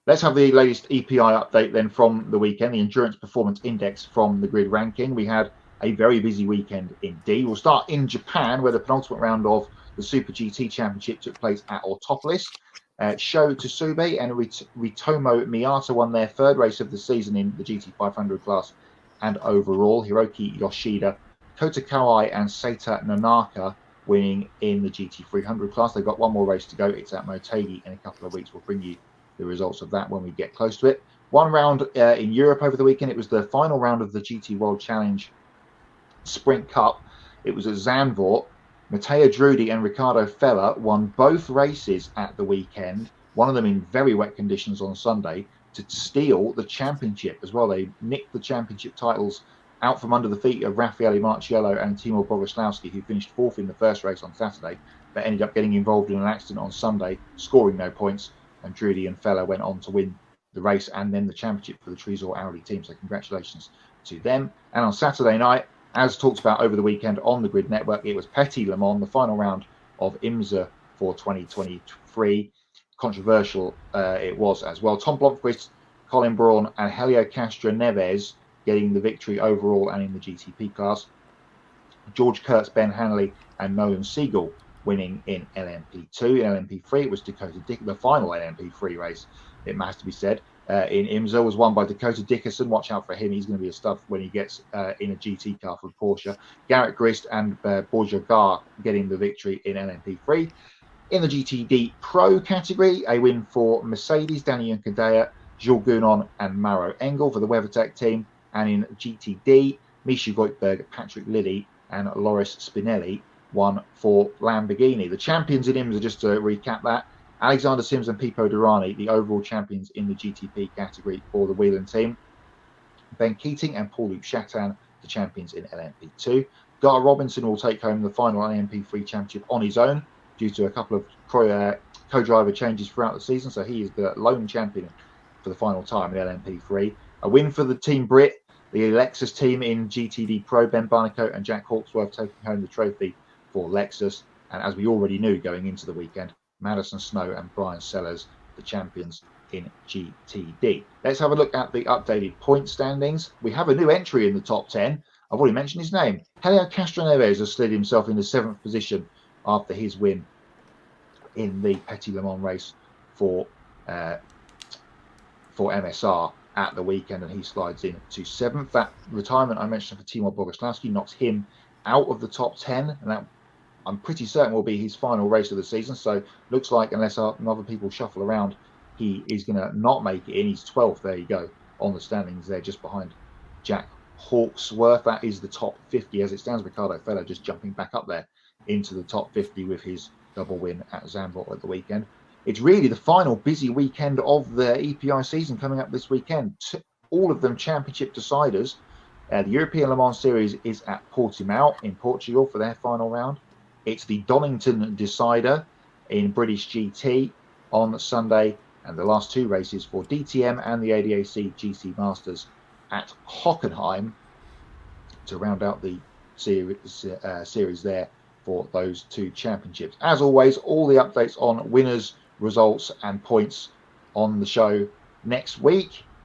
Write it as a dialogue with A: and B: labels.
A: Let's have the latest EPI update then from the weekend, the Endurance Performance Index from the grid ranking. We had a very busy weekend indeed. We'll start in Japan, where the penultimate round of the Super GT Championship took place at Autopolis. Sho Tsube and Ritomo Miyata won their third race of the season in the GT500 class and overall. Hiroki Yoshida, Kota Kawai and Seita Nanaka winning in the GT300 class. They've got one more race to go. It's at Motegi in a couple of weeks. We'll bring you the results of that when we get close to it. One round in Europe over the weekend. It was the final round of the GT World Challenge Sprint Cup. It was at Zandvoort. Matteo Drudi and Ricardo Feller won both races at the weekend, one of them in very wet conditions on Sunday, to steal the championship as well. They nicked the championship titles out from under the feet of Raffaele Marciello and Timur Bogoslawski, who finished fourth in the first race on Saturday, but ended up getting involved in an accident on Sunday, scoring no points, and Drudi and Feller went on to win the race and then the championship for the Tresor Audi team. So congratulations to them. And on Saturday night, as talked about over the weekend on the Grid Network, it was Petit Le Mans, the final round of IMSA for 2023. Controversial it was as well. Tom Blomqvist, Colin Braun and Helio Castro Neves getting the victory overall and in the GTP class. George Kurtz, Ben Hanley and Nolan Siegel winning in LMP2. In LMP3, it was Dakota Dickerson, the final LMP3 race, it has to be said. In IMSA was won by Dakota Dickerson. Watch out for him. He's going to be a stud when he gets in a GT car for Porsche. Garrett Grist and Borja Gar getting the victory in LMP3. In the GTD Pro category, a win for Mercedes, Danny Unkadea, Jules Gounon and Maro Engel for the WeatherTech team. And in GTD, Misha Goldberg, Patrick Liddy and Loris Spinelli won for Lamborghini. The champions in IMSA, just to recap that, Alexander Sims and Pipo Derani, the overall champions in the GTP category for the Whelen team. Ben Keating and Paul-Luc Chatin, the champions in LMP2. Gar Robinson will take home the final LMP3 championship on his own due to a couple of co-driver changes throughout the season. So he is the lone champion for the final time in LMP3. A win for the Team Brit, the Lexus team in GTD Pro. Ben Barnicoat and Jack Hawksworth taking home the trophy for Lexus. And as we already knew going into the weekend, Madison Snow and Brian Sellers, the champions in GTD. Let's have a look at the updated point standings. We have a new entry in the top 10. I've already mentioned his name. Helio Castro Neves has slid himself in the 7th position after his win in the Petit Le Mans race for MSR at the weekend, and he slides in to 7th. That retirement I mentioned for Timur Bogoslawski knocks him out of the top 10, and that I'm pretty certain will be his final race of the season. So looks like, unless other people shuffle around, he is going to not make it in. He's 12th. There you go on the standings there, just behind Jack Hawksworth. That is the top 50 as it stands. Ricardo Feller just jumping back up there into the top 50 with his double win at Zandvoort at the weekend. It's really the final busy weekend of the EPI season coming up this weekend. All of them championship deciders. The European Le Mans Series is at Portimao in Portugal for their final round. It's the Donington Decider in British GT on Sunday, and the last two races for DTM and the ADAC GC Masters at Hockenheim to round out the series there for those two championships. As always, all the updates on winners, results and points on the show next week.